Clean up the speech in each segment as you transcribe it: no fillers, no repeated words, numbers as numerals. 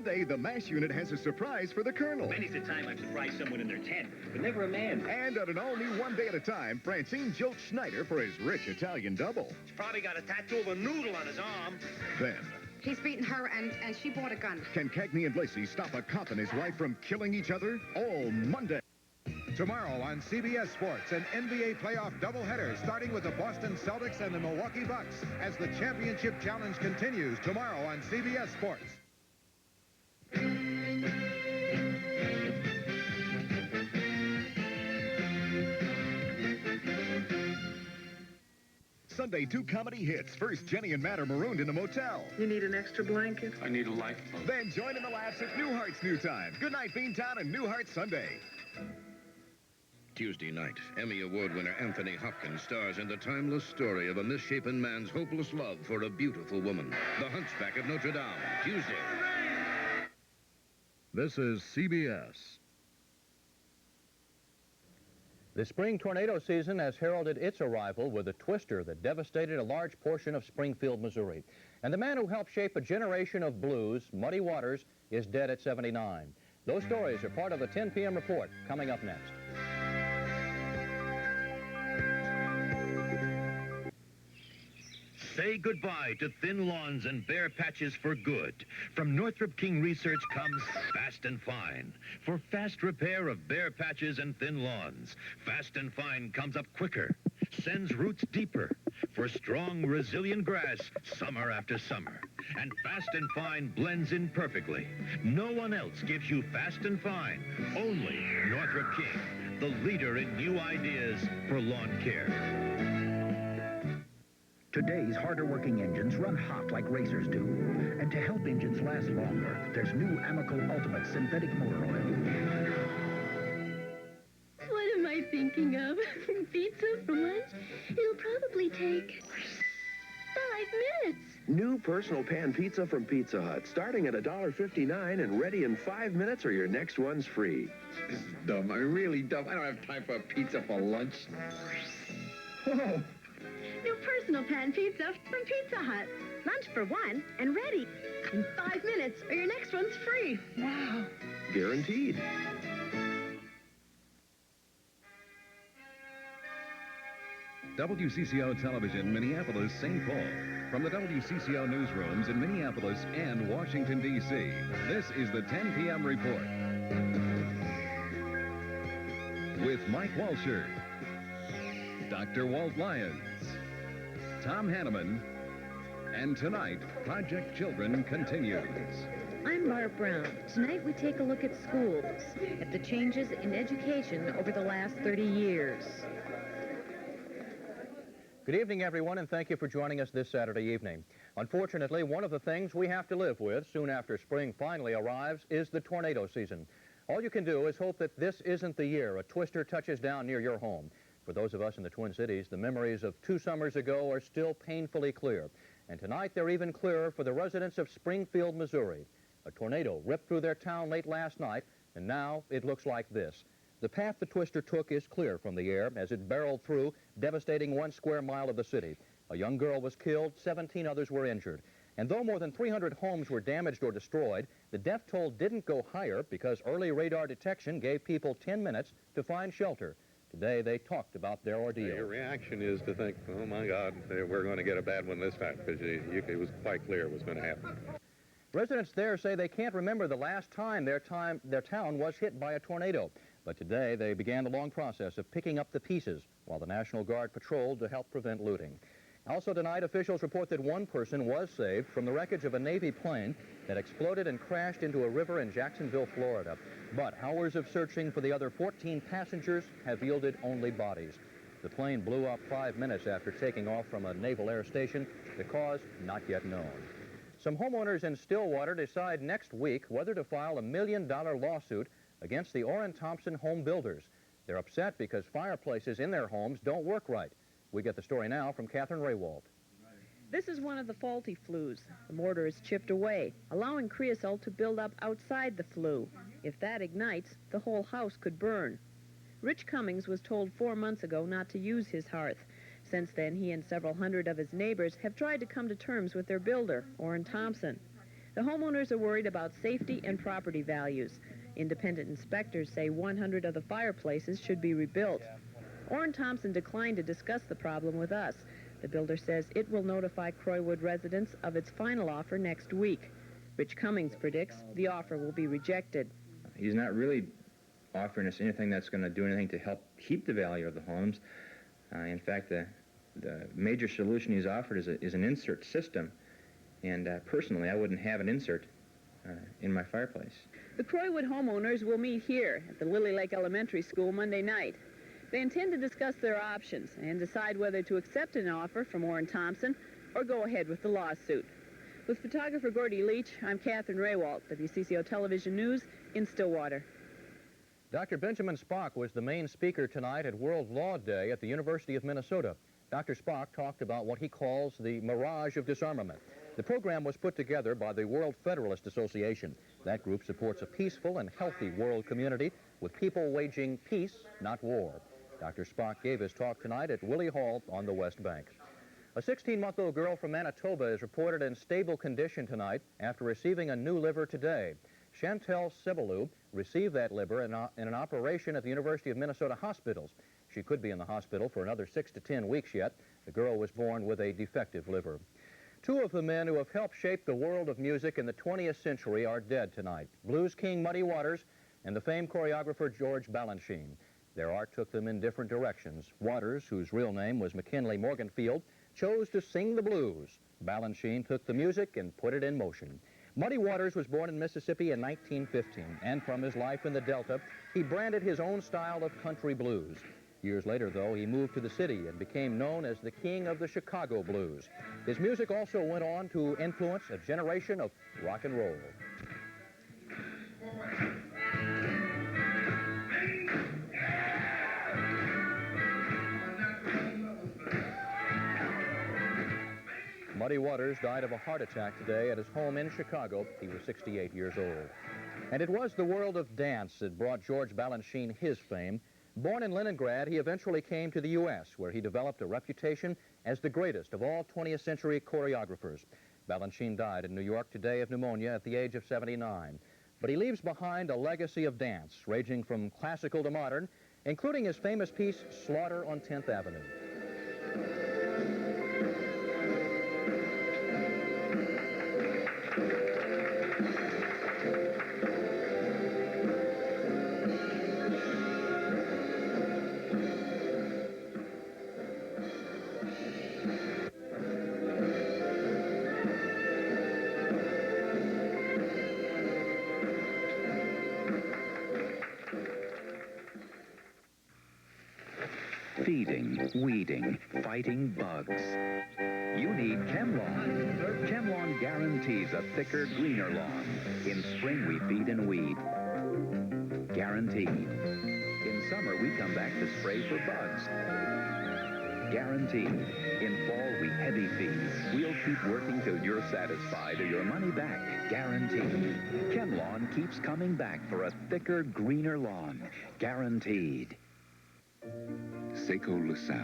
Monday, the MASH unit has a surprise for the Colonel. Many's the time I've surprised someone in their tent, but never a man. And on an all-new One Day at a Time, Francine jilts Schneider for his rich Italian double. He's probably got a tattoo of a noodle on his arm. Then... he's beaten her, and she bought a gun. can Cagney and Lacey stop a cop and his wife from killing each other? All Monday. Tomorrow on CBS Sports, an NBA playoff doubleheader starting with the Boston Celtics and the Milwaukee Bucks as the championship challenge continues tomorrow on CBS Sports. Sunday, 2 comedy hits. First, Jenny and Matt are marooned in a motel. You need an extra blanket? I need a lifeboat. Then join in the laughs at Newhart's New Time. Good night, Beantown and Newhart Sunday. Tuesday night, Emmy Award winner Anthony Hopkins stars in the timeless story of a misshapen man's hopeless love for a beautiful woman. The Hunchback of Notre Dame, Tuesday. This is CBS. The spring tornado season has heralded its arrival with a twister that devastated a large portion of Springfield, Missouri. And the man who helped shape a generation of blues, Muddy Waters, is dead at 79. Those stories are part of the 10 p.m. report coming up next. Say goodbye to thin lawns and bare patches for good. From Northrop King Research comes Fast and Fine. For fast repair of bare patches and thin lawns, Fast and Fine comes up quicker, sends roots deeper. For strong, resilient grass, summer after summer. And Fast and Fine blends in perfectly. No one else gives you Fast and Fine. Only Northrop King, the leader in new ideas for lawn care. Today's harder-working engines run hot like racers do. And to help engines last longer, there's new Amical Ultimate Synthetic Motor Oil. What am I thinking of? Pizza for lunch? It'll probably take 5 minutes. New personal pan pizza from Pizza Hut, starting at $1.59 and ready in 5 minutes or your next one's free. This is dumb. I'm really dumb. I don't have time for a pizza for lunch. Whoa. New personal pan pizza from Pizza Hut. Lunch for one and ready in 5 minutes or your next one's free. Wow. Guaranteed. WCCO Television, Minneapolis, St. Paul. From the WCCO newsrooms in Minneapolis and Washington, D.C., this is the 10 p.m. report. With Mike Walsher, Dr. Walt Lyons, Tom Hanneman, and tonight, Project Children continues. I'm Barb Braun. Tonight we take a look at schools, at the changes in education over the last 30 years. Good evening, everyone, and thank you for joining us this Saturday evening. Unfortunately, one of the things we have to live with soon after spring finally arrives is the tornado season. All you can do is hope that this isn't the year a twister touches down near your home. For those of us in the Twin Cities, the memories of 2 summers ago are still painfully clear. And tonight, they're even clearer for the residents of Springfield, Missouri. A tornado ripped through their town late last night, and now it looks like this. The path the twister took is clear from the air as it barreled through, devastating 1 square mile of the city. A young girl was killed, 17 others were injured. And though more than 300 homes were damaged or destroyed, the death toll didn't go higher because early radar detection gave people 10 minutes to find shelter. Today, they talked about their ordeal. Your reaction is to think, oh, my God, we're going to get a bad one this time, because it was quite clear it was going to happen. Residents there say they can't remember the last time their town was hit by a tornado. But today, they began the long process of picking up the pieces while the National Guard patrolled to help prevent looting. Also tonight, officials report that 1 person was saved from the wreckage of a Navy plane that exploded and crashed into a river in Jacksonville, Florida. But hours of searching for the other 14 passengers have yielded only bodies. The plane blew up 5 minutes after taking off from a naval air station. The cause not yet known. Some homeowners in Stillwater decide next week whether to file a $1 million lawsuit against the Orrin Thompson home builders. They're upset because fireplaces in their homes don't work right. We get the story now from Catherine Raywald. This is one of the faulty flues. The mortar is chipped away, allowing creosote to build up outside the flue. If that ignites, the whole house could burn. Rich Cummings was told 4 months ago not to use his hearth. Since then, he and several hundred of his neighbors have tried to come to terms with their builder, Orrin Thompson. The homeowners are worried about safety and property values. Independent inspectors say 100 of the fireplaces should be rebuilt. Orrin Thompson declined to discuss the problem with us. The builder says it will notify Croywood residents of its final offer next week. Rich Cummings predicts the offer will be rejected. He's not really offering us anything that's going to do anything to help keep the value of the homes. In fact, the major solution he's offered is an insert system. And personally, I wouldn't have an insert in my fireplace. The Croywood homeowners will meet here at the Lily Lake Elementary School Monday night. They intend to discuss their options and decide whether to accept an offer from Orrin Thompson or go ahead with the lawsuit. With photographer Gordy Leach, I'm Catherine Raywalt, WCCO Television News in Stillwater. Dr. Benjamin Spock was the main speaker tonight at World Law Day at the University of Minnesota. Dr. Spock talked about what he calls the mirage of disarmament. The program was put together by the World Federalist Association. That group supports a peaceful and healthy world community with people waging peace, not war. Dr. Spock gave his talk tonight at Willie Hall on the West Bank. A 16-month-old girl from Manitoba is reported in stable condition tonight after receiving a new liver today. Chantel Sibalou received that liver in an operation at the University of Minnesota hospitals. She could be in the hospital for another 6 to 10 weeks yet. The girl was born with a defective liver. Two of the men who have helped shape the world of music in the 20th century are dead tonight. Blues king Muddy Waters and the famed choreographer George Balanchine. Their art took them in different directions. Waters, whose real name was McKinley Morganfield, chose to sing the blues. Balanchine took the music and put it in motion. Muddy Waters was born in Mississippi in 1915, and from his life in the Delta, he branded his own style of country blues. Years later, though, he moved to the city and became known as the king of the Chicago blues. His music also went on to influence a generation of rock and roll. Muddy Waters died of a heart attack today at his home in Chicago. He was 68 years old. And it was the world of dance that brought George Balanchine his fame. Born in Leningrad, he eventually came to the U.S., where he developed a reputation as the greatest of all 20th century choreographers. Balanchine died in New York today of pneumonia at the age of 79. But he leaves behind a legacy of dance, ranging from classical to modern, including his famous piece, Slaughter on 10th Avenue. Feeding, weeding, fighting bugs. You need ChemLawn. ChemLawn guarantees a thicker, greener lawn. In spring, we feed and weed. Guaranteed. In summer, we come back to spray for bugs. Guaranteed. In fall, we heavy feed. We'll keep working till you're satisfied or your money back. Guaranteed. ChemLawn keeps coming back for a thicker, greener lawn. Guaranteed. Seco LaSalle.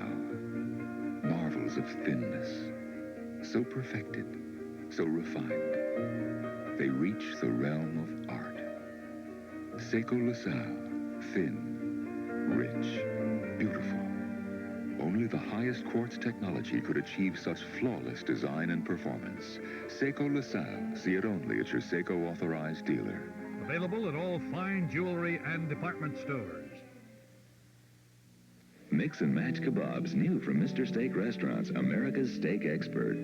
Marvels of thinness. So perfected, so refined. They reach the realm of art. Seco LaSalle. Thin, rich, beautiful. Only the highest quartz technology could achieve such flawless design and performance. Seco LaSalle. See it only at your Seco authorized dealer. Available at all fine jewelry and department stores. Mix and match kebabs, new from Mr. Steak Restaurants, America's steak expert.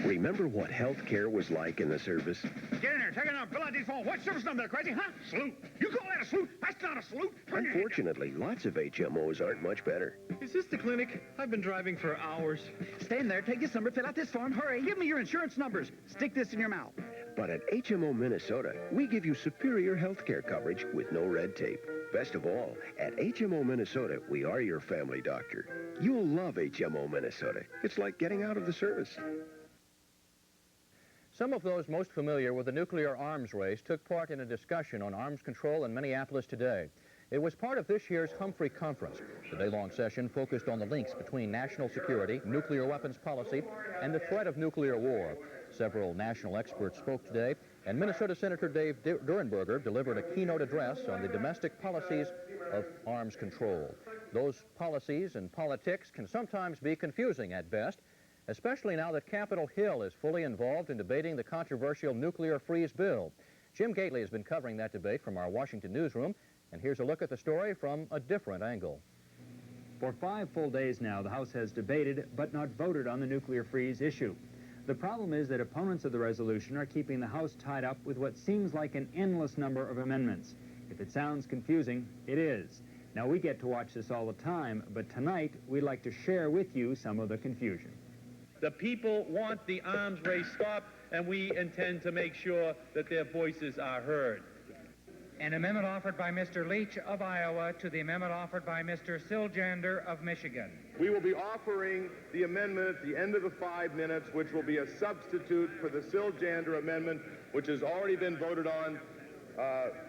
Remember what health care was like in the service? Get in there, take it out, fill out these forms. What service number there, crazy, huh? Salute. You call that a salute? That's not a salute. Unfortunately, lots of HMOs aren't much better. Is this the clinic? I've been driving for hours. Stand there, take this number, fill out this form, hurry. Give me your insurance numbers. Stick this in your mouth. But at HMO Minnesota, we give you superior health care coverage with no red tape. Best of all, at HMO Minnesota, we are your family doctor. You'll love HMO Minnesota. It's like getting out of the service. Some of those most familiar with the nuclear arms race took part in a discussion on arms control in Minneapolis today. It was part of this year's Humphrey Conference. The day-long session focused on the links between national security, nuclear weapons policy, and the threat of nuclear war. Several national experts spoke today, and Minnesota Senator Dave Durenberger delivered a keynote address on the domestic policies of arms control. Those policies and politics can sometimes be confusing at best, especially now that Capitol Hill is fully involved in debating the controversial nuclear freeze bill. Jim Gately has been covering that debate from our Washington newsroom, and here's a look at the story from a different angle. For 5 full days now, the House has debated but not voted on the nuclear freeze issue. The problem is that opponents of the resolution are keeping the House tied up with what seems like an endless number of amendments. If it sounds confusing, it is. Now, we get to watch this all the time, but tonight we'd like to share with you some of the confusion. The people want the arms race stopped, and we intend to make sure that their voices are heard. An amendment offered by Mr. Leach of Iowa to the amendment offered by Mr. Siljander of Michigan. We will be offering the amendment at the end of the 5 minutes, which will be a substitute for the Siljander amendment, which has already been voted on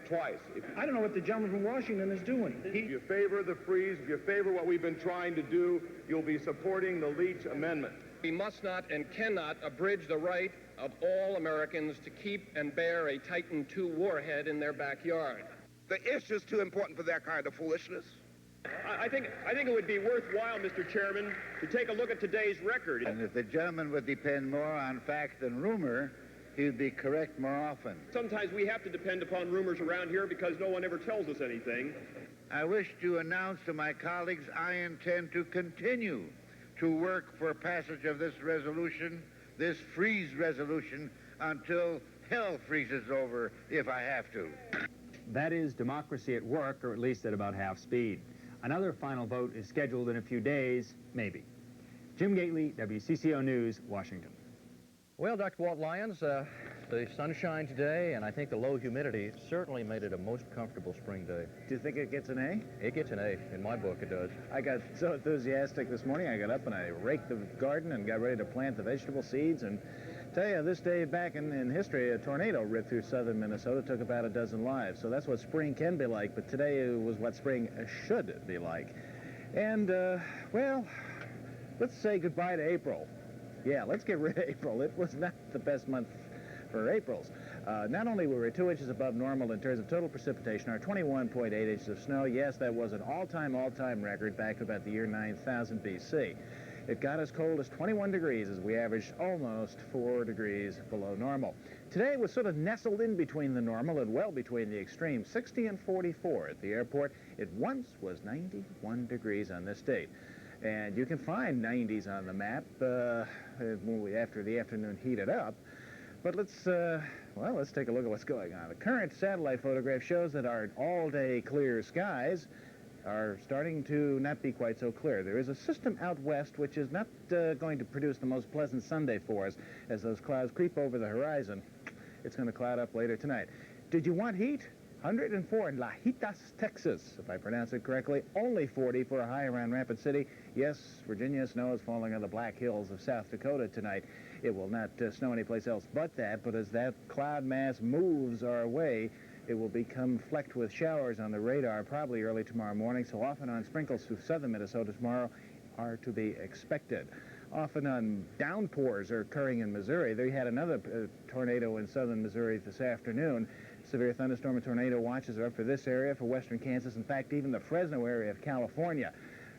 twice. I don't know what the gentleman from Washington is doing. If you favor the freeze, if you favor what we've been trying to do, you'll be supporting the Leach amendment. We must not and cannot abridge the right of all Americans to keep and bear a Titan II warhead in their backyard. The issue's too important for that kind of foolishness. I think it would be worthwhile, Mr. Chairman, to take a look at today's record. And if the gentleman would depend more on fact than rumor, he would be correct more often. Sometimes we have to depend upon rumors around here because no one ever tells us anything. I wish to announce to my colleagues I intend to continue to work for passage of this resolution, this freeze resolution, until hell freezes over if I have to. That is democracy at work, or at least at about half speed. Another final vote is scheduled in a few days, maybe. Jim Gately, WCCO News, Washington. Well, Dr. Walt Lyons, the sunshine today, and I think the low humidity certainly made it a most comfortable spring day. Do you think it gets an A? It gets an A. In my book, it does. I got so enthusiastic this morning, I got up and I raked the garden and got ready to plant the vegetable seeds. And tell you, this day back in history, a tornado ripped through southern Minnesota, took about a dozen lives. So that's what spring can be like, but today was what spring should be like. And, well, let's say goodbye to April. Yeah, let's get rid of April. It was not the best month for Aprils. Not only were we 2 inches above normal in terms of total precipitation, our 21.8 inches of snow, yes, that was an all-time record back to about the year 9000 BC. It got as cold as 21 degrees as we averaged almost 4 degrees below normal. Today was sort of nestled in between the normal and well between the extremes, 60 and 44 at the airport. It once was 91 degrees on this date. And you can find 90s on the map after the afternoon heated up. But let's take a look at what's going on. The current satellite photograph shows that our all-day clear skies are starting to not be quite so clear. There is a system out west which is not going to produce the most pleasant Sunday for us as those clouds creep over the horizon. It's going to cloud up later tonight. Did you want heat? 104 in Lajitas, Texas, if I pronounce it correctly. Only 40 for a high around Rapid City. Yes, Virginia, snow is falling on the Black Hills of South Dakota tonight. It will not snow anyplace else but that, but as that cloud mass moves our way, it will become flecked with showers on the radar probably early tomorrow morning, so off and on sprinkles through southern Minnesota tomorrow are to be expected. Off and on downpours are occurring in Missouri. They had another tornado in southern Missouri this afternoon. Severe thunderstorm and tornado watches are up for this area, for western Kansas, in fact, even the Fresno area of California.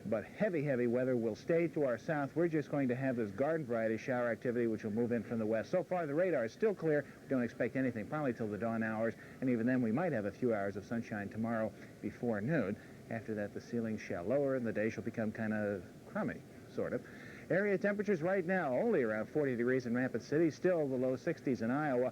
But heavy weather will stay to our south. We're just going to have this garden variety shower activity, which will move in from the west. So far, the radar is still clear. We don't expect anything probably till the dawn hours, and even then we might have a few hours of sunshine tomorrow before noon. After that, the ceiling shall lower, and the day shall become kind of crummy, sort of. Area temperatures right now only around 40 degrees in Rapid City, still the low 60s in Iowa.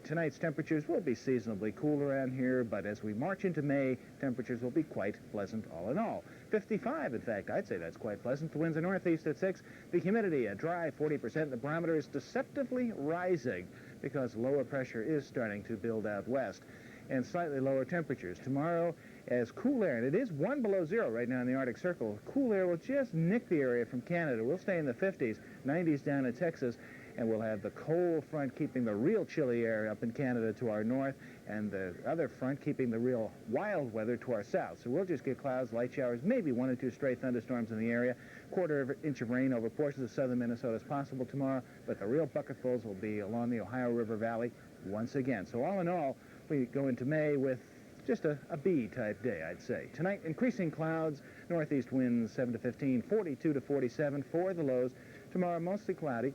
Tonight's temperatures will be seasonably cool around here, but as we march into May, temperatures will be quite pleasant all in all. 55, in fact, I'd say that's quite pleasant. The winds are northeast at 6. The humidity, a dry 40%. The barometer is deceptively rising because lower pressure is starting to build out west. And slightly lower temperatures. Tomorrow, as cool air, and it is 1 below 0 right now in the Arctic Circle, cool air will just nick the area from Canada. We'll stay in the 50s, 90s down in Texas, and we'll have the cold front keeping the real chilly air up in Canada to our north, and the other front keeping the real wild weather to our south. So we'll just get clouds, light showers, maybe 1 or 2 stray thunderstorms in the area. Quarter-inch of rain over portions of southern Minnesota is possible tomorrow, but the real bucketfuls will be along the Ohio River Valley once again. So all in all, we go into May with just a B-type day, I'd say. Tonight, increasing clouds, northeast winds 7 to 15, 42 to 47 for the lows. Tomorrow, mostly cloudy,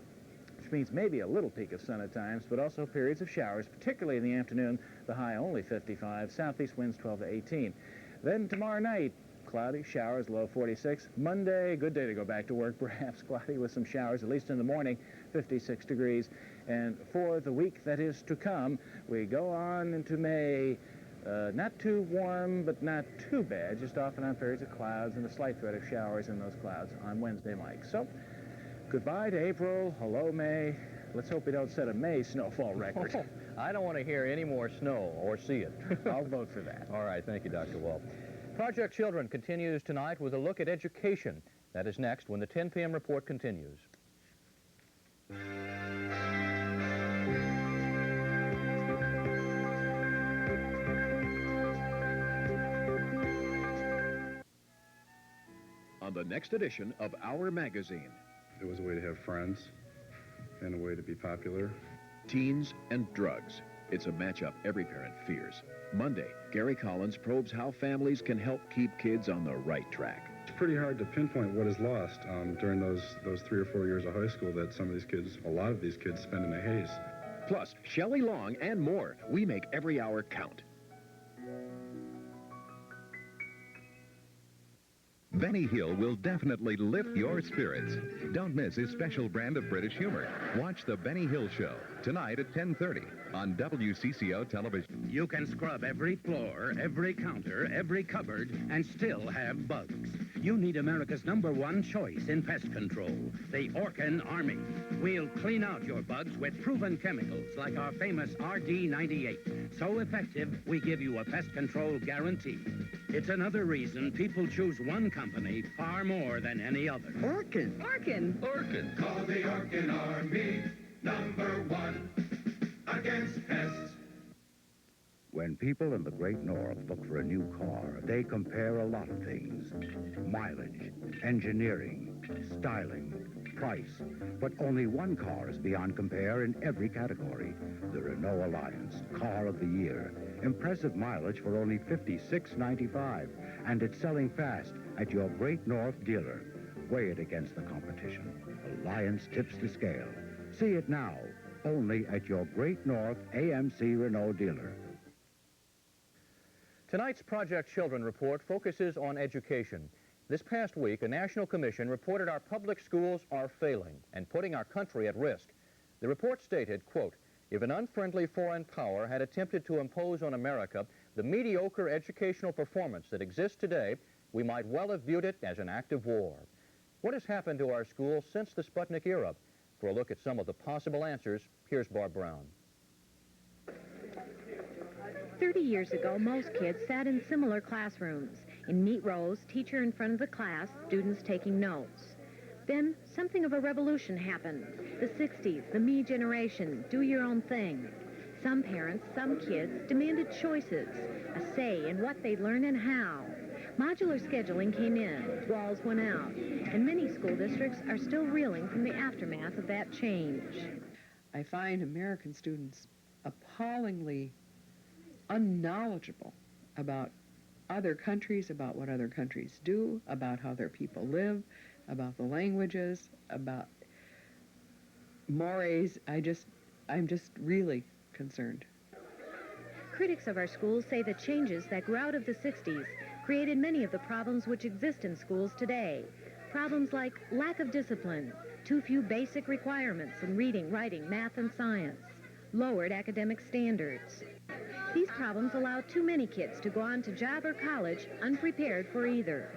which means maybe a little peak of sun at times, but also periods of showers, particularly in the afternoon. The high only 55, southeast winds 12 to 18. Then tomorrow night, cloudy, showers, low 46. Monday, good day to go back to work, perhaps cloudy with some showers, at least in the morning, 56 degrees. And for the week that is to come, we go on into May. Not too warm, but not too bad, just off and on periods of clouds and a slight threat of showers in those clouds on Wednesday, Mike. So, goodbye to April, hello May. Let's hope we don't set a May snowfall record. Oh, I don't want to hear any more snow or see it. I'll vote for that. All right, thank you, Dr. Wall. Project Children continues tonight with a look at education. That is next when the 10 p.m. report continues. On the next edition of Our Magazine. It was a way to have friends and a way to be popular. Teens and drugs. It's a matchup every parent fears. Monday, Gary Collins probes how families can help keep kids on the right track. It's pretty hard to pinpoint what is lost during those 3 or 4 years of high school that some of these kids, a lot of these kids, spend in a haze. Plus, Shelley Long and more. We make every hour count. Benny Hill will definitely lift your spirits. Don't miss his special brand of British humor. Watch The Benny Hill Show, tonight at 10:30 on WCCO television. You can scrub every floor, every counter, every cupboard, and still have bugs. You need America's #1 choice in pest control, the Orkin Army. We'll clean out your bugs with proven chemicals like our famous RD98. So effective, we give you a pest control guarantee. It's another reason people choose one company far more than any other. Orkin. Orkin. Orkin. Call the Orkin Army, #1 against pests. When people in the Great North look for a new car, they compare a lot of things. Mileage, engineering, styling, price. But only one car is beyond compare in every category. The Renault Alliance Car of the Year. Impressive mileage for only $56.95. And it's selling fast at your Great North dealer. Weigh it against the competition. Alliance tips the scale. See it now, only at your Great North AMC Renault dealer. Tonight's Project Children report focuses on education. This past week, a national commission reported our public schools are failing and putting our country at risk. The report stated, quote, if an unfriendly foreign power had attempted to impose on America the mediocre educational performance that exists today, we might well have viewed it as an act of war. What has happened to our schools since the Sputnik era? For a look at some of the possible answers, here's Barb Braun. 30 years ago, most kids sat in similar classrooms. In neat rows, teacher in front of the class, students taking notes. Then, something of a revolution happened. The 60s, the me generation, do your own thing. Some parents, some kids demanded choices, a say in what they'd learn and how. Modular scheduling came in, walls went out, and many school districts are still reeling from the aftermath of that change. I find American students appallingly unknowledgeable about other countries, about what other countries do, about how their people live, about the languages, about mores. I'm just really concerned. Critics of our schools say the changes that grew out of the 60s created many of the problems which exist in schools today. Problems like lack of discipline, too few basic requirements in reading, writing, math, and science, lowered academic standards. These problems allow too many kids to go on to job or college unprepared for either.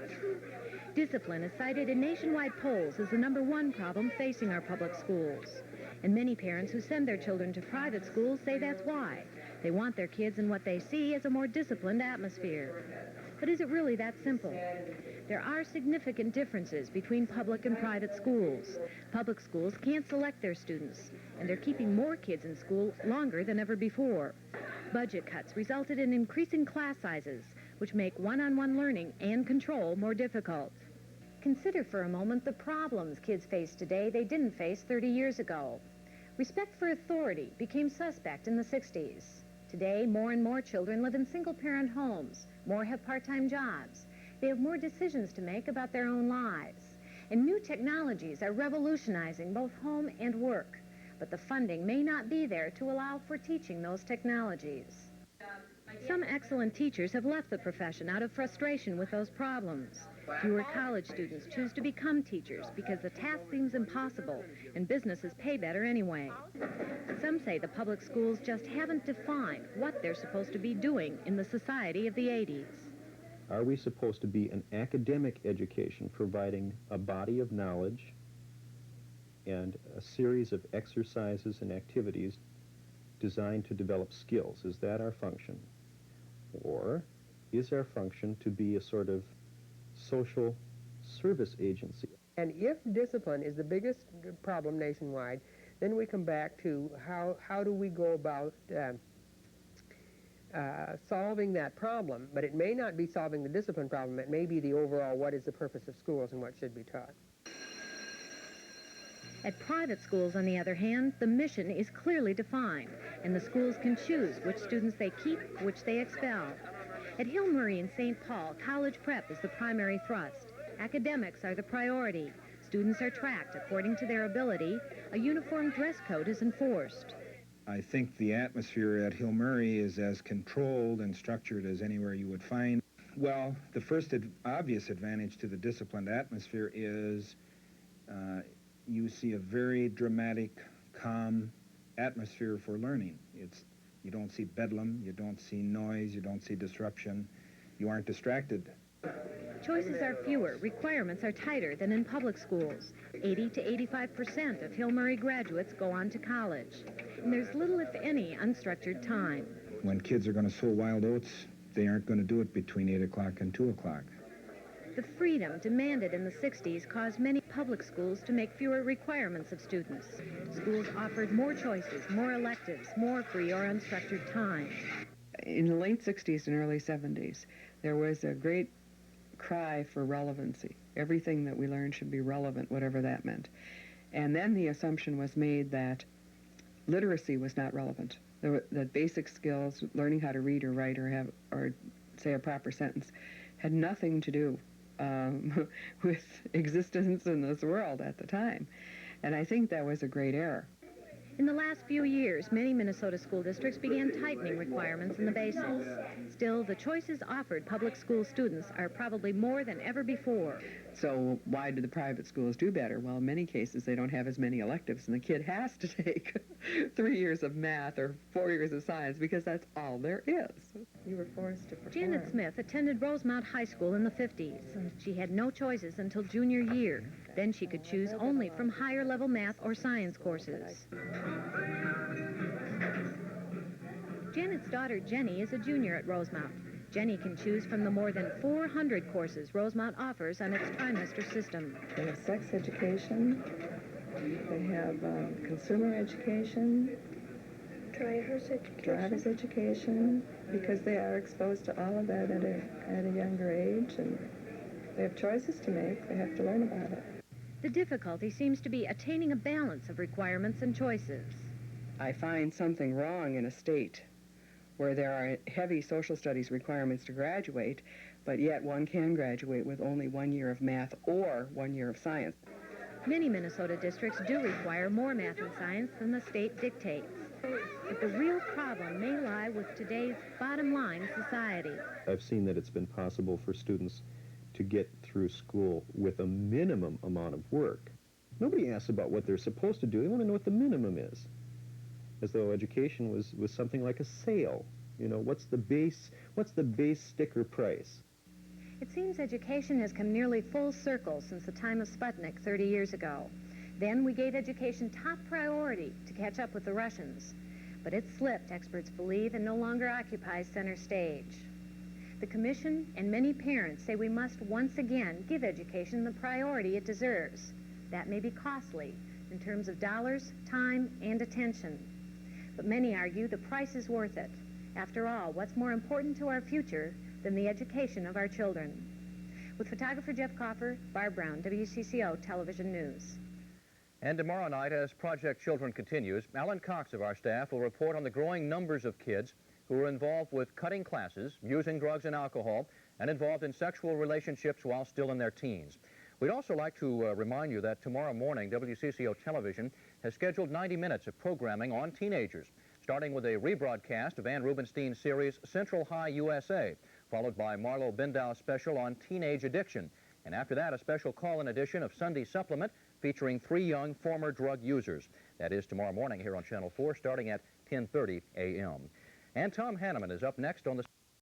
Discipline is cited in nationwide polls as the #1 problem facing our public schools. And many parents who send their children to private schools say that's why. They want their kids and what they see as a more disciplined atmosphere. But is it really that simple? There are significant differences between public and private schools. Public schools can't select their students, and they're keeping more kids in school longer than ever before. Budget cuts resulted in increasing class sizes, which make one-on-one learning and control more difficult. Consider for a moment the problems kids face today they didn't face 30 years ago. Respect for authority became suspect in the 60s. Today, more and more children live in single-parent homes. More have part-time jobs. They have more decisions to make about their own lives. And new technologies are revolutionizing both home and work. But the funding may not be there to allow for teaching those technologies. Some excellent teachers have left the profession out of frustration with those problems. Fewer college students choose to become teachers because the task seems impossible and businesses pay better anyway. Some say the public schools just haven't defined what they're supposed to be doing in the society of the 80s. Are we supposed to be an academic education providing a body of knowledge and a series of exercises and activities designed to develop skills? Is that our function? Or is our function to be a sort of social service agency? And if discipline is the biggest problem nationwide, then we come back to how do we go about solving that problem. But it may not be solving the discipline problem. It may be the overall what is the purpose of schools and what should be taught. At private schools, on the other hand, the mission is clearly defined, and the schools can choose which students they keep, which they expel. At Hill Murray in St. Paul, college prep is the primary thrust. Academics are the priority. Students are tracked according to their ability. A uniform dress code is enforced. I think the atmosphere at Hill Murray is as controlled and structured as anywhere you would find. Well, the first obvious advantage to the disciplined atmosphere is you see a very dramatic, calm atmosphere for learning. You don't see bedlam, you don't see noise, you don't see disruption, you aren't distracted. Choices are fewer, requirements are tighter than in public schools. 80 to 85% of Hill Murray graduates go on to college. And there's little, if any, unstructured time. When kids are going to sow wild oats, they aren't going to do it between 8 o'clock and 2 o'clock. The freedom demanded in the 60s caused many public schools to make fewer requirements of students. Schools offered more choices, more electives, more free or unstructured time. In the late 60s and early 70s, there was a great cry for relevancy. Everything that we learned should be relevant, whatever that meant. And then the assumption was made that literacy was not relevant. That basic skills, learning how to read or write or say a proper sentence, had nothing to do with existence in this world at the time. And I think that was a great error. In the last few years, many Minnesota school districts began tightening requirements in the basics. Still, the choices offered public school students are probably more than ever before. So why do the private schools do better? Well, in many cases, they don't have as many electives, and the kid has to take 3 years of math or 4 years of science because that's all there is. You were forced to perform. Janet Smith attended Rosemount High School in the 50s. She had no choices until junior year. Then she could choose only from higher-level math or science courses. Janet's daughter, Jenny, is a junior at Rosemount. Jenny can choose from the more than 400 courses Rosemount offers on its trimester system. They have sex education, they have consumer education, driver's education, because they are exposed to all of that at a younger age, and they have choices to make. They have to learn about it. The difficulty seems to be attaining a balance of requirements and choices. I find something wrong in a state where there are heavy social studies requirements to graduate, but yet one can graduate with only 1 year of math or 1 year of science. Many Minnesota districts do require more math and science than the state dictates. But the real problem may lie with today's bottom line society. I've seen that it's been possible for students to get through school with a minimum amount of work. Nobody asks about what they're supposed to do. They want to know what the minimum is. As though education was something like a sale. You know, what's the base sticker price? It seems education has come nearly full circle since the time of Sputnik 30 years ago. Then we gave education top priority to catch up with the Russians. But it slipped, experts believe, and no longer occupies center stage. The Commission and many parents say we must once again give education the priority it deserves. That may be costly in terms of dollars, time, and attention. But many argue the price is worth it. After all, what's more important to our future than the education of our children? With photographer Jeff Coffer, Barb Braun, WCCO Television News. And tomorrow night, as Project Children continues, Alan Cox of our staff will report on the growing numbers of kids who are involved with cutting classes, using drugs and alcohol, and involved in sexual relationships while still in their teens. We'd also like to remind you that tomorrow morning, WCCO Television has scheduled 90 minutes of programming on teenagers, starting with a rebroadcast of Ann Rubenstein's series Central High USA, followed by Marlo Bindau's special on teenage addiction. And after that, a special call-in edition of Sunday Supplement featuring 3 young former drug users. That is tomorrow morning here on Channel 4, starting at 10:30 a.m. And Tom Hanneman is up next on the